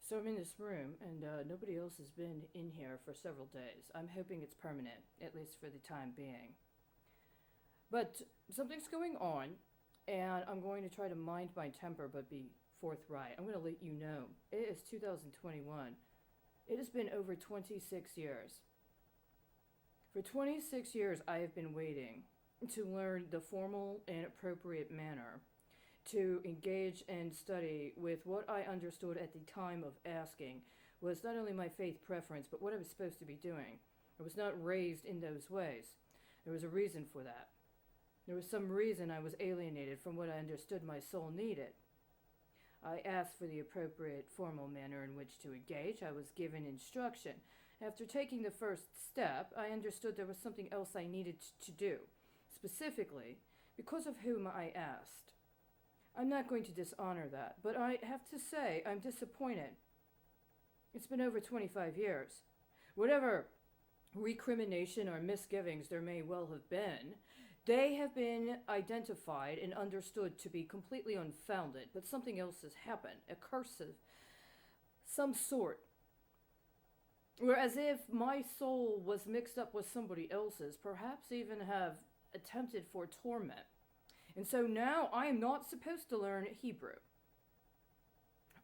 So I'm in this room, and nobody else has been in here for several days. I'm hoping it's permanent, at least for the time being. But something's going on, and I'm going to try to mind my temper but be forthright. I'm going to let you know. It is 2021. It has been over 26 years. For 26 years, I have been waiting to learn the formal and appropriate manner to engage and study with what I understood at the time of asking was not only my faith preference, but what I was supposed to be doing. I was not raised in those ways. There was a reason for that. There was some reason I was alienated from what I understood my soul needed. I asked for the appropriate formal manner in which to engage. I was given instruction. After taking the first step, I understood there was something else I needed to do, specifically because of whom I asked. I'm not going to dishonor that, but I have to say I'm disappointed. It's been over 25 years. Whatever recrimination or misgivings there may well have been, they have been identified and understood to be completely unfounded, but something else has happened, a curse of some sort. Whereas if my soul was mixed up with somebody else's, perhaps even have attempted for torment. And so now I am not supposed to learn Hebrew.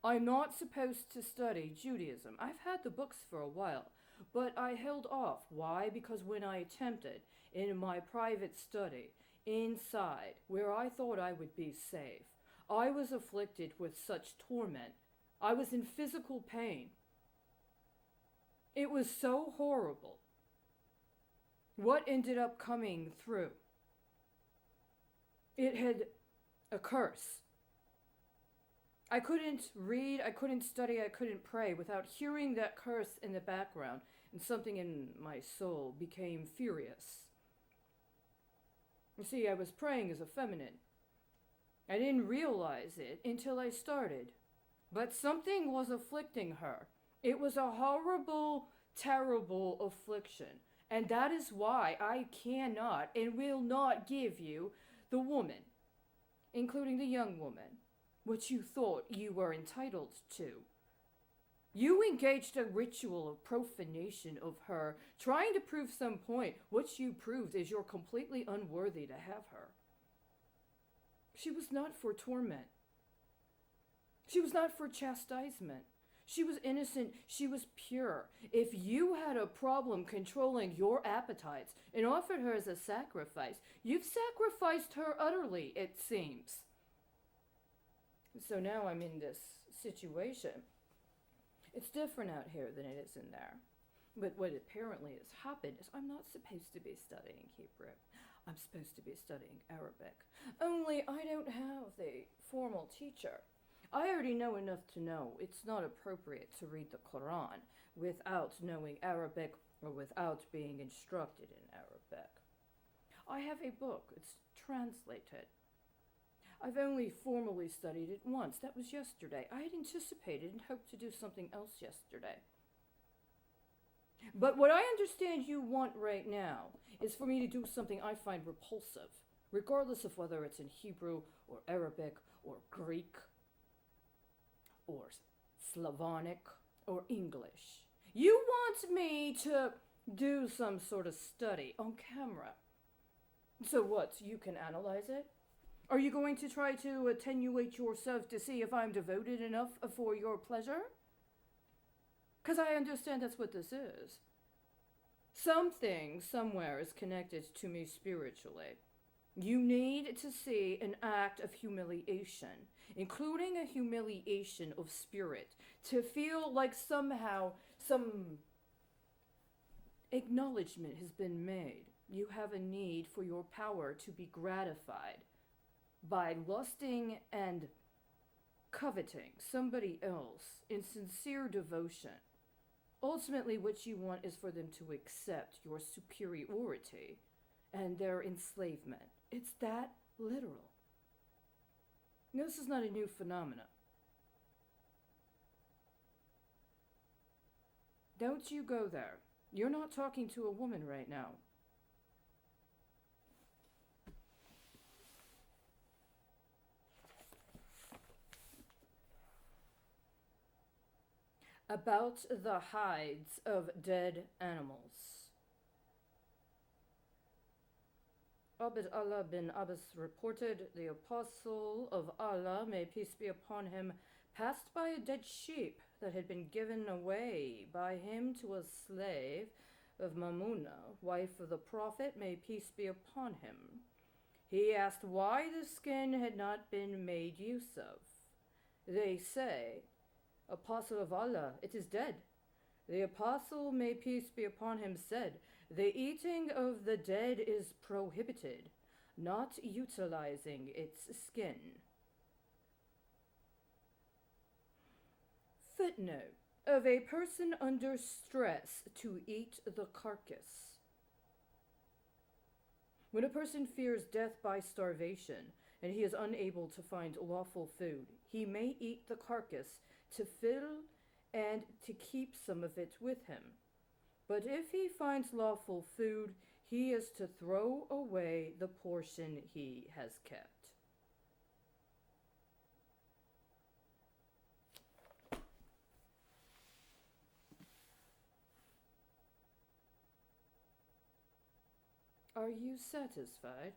I'm not supposed to study Judaism. I've had the books for a while, but I held off. Why? Because when I attempted in my private study, inside, where I thought I would be safe, I was afflicted with such torment. I was in physical pain. It was so horrible. What ended up coming through? It had a curse. I couldn't read, I couldn't study, I couldn't pray without hearing that curse in the background, and something in my soul became furious. You see, I was praying as a feminine. I didn't realize it until I started. But something was afflicting her. It was a horrible, terrible affliction. And that is why I cannot and will not give you the woman, including the young woman, what you thought you were entitled to. You engaged a ritual of profanation of her, trying to prove some point. What you proved is you're completely unworthy to have her. She was not for torment. She was not for chastisement. She was innocent. She was pure. If you had a problem controlling your appetites and offered her as a sacrifice, you've sacrificed her utterly, it seems. So now I'm in this situation. It's different out here than it is in there. But what apparently has happened is I'm not supposed to be studying Hebrew. I'm supposed to be studying Arabic. Only I don't have the formal teacher. I already know enough to know it's not appropriate to read the Quran without knowing Arabic or without being instructed in Arabic. I have a book. It's translated. I've only formally studied it once. That was yesterday. I had anticipated and hoped to do something else yesterday. But what I understand you want right now is for me to do something I find repulsive, regardless of whether it's in Hebrew or Arabic or Greek or Slavonic or English. You want me to do some sort of study on camera. So what, you can analyze it? Are you going to try to attenuate yourself to see if I'm devoted enough for your pleasure? Because I understand that's what this is. Something somewhere is connected to me spiritually. You need to see an act of humiliation, including a humiliation of spirit, to feel like somehow some acknowledgement has been made. You have a need for your power to be gratified by lusting and coveting somebody else in sincere devotion. Ultimately, what you want is for them to accept your superiority and their enslavement. It's that literal. Now, this is not a new phenomenon. Don't you go there. You're not talking to a woman right now. about the hides of dead animals. Abd Allah bin Abbas reported, the apostle of Allah, may peace be upon him, passed by a dead sheep that had been given away by him to a slave of Mamuna, wife of the Prophet, may peace be upon him. He asked why the skin had not been made use of. They say, Apostle of Allah, it is dead. The apostle, may peace be upon him, said, the eating of the dead is prohibited, not utilizing its skin. Footnote: of a person under stress to eat the carcass. When a person fears death by starvation and he is unable to find lawful food, he may eat the carcass to fill and to keep some of it with him. But if he finds lawful food, he is to throw away the portion he has kept. Are you satisfied?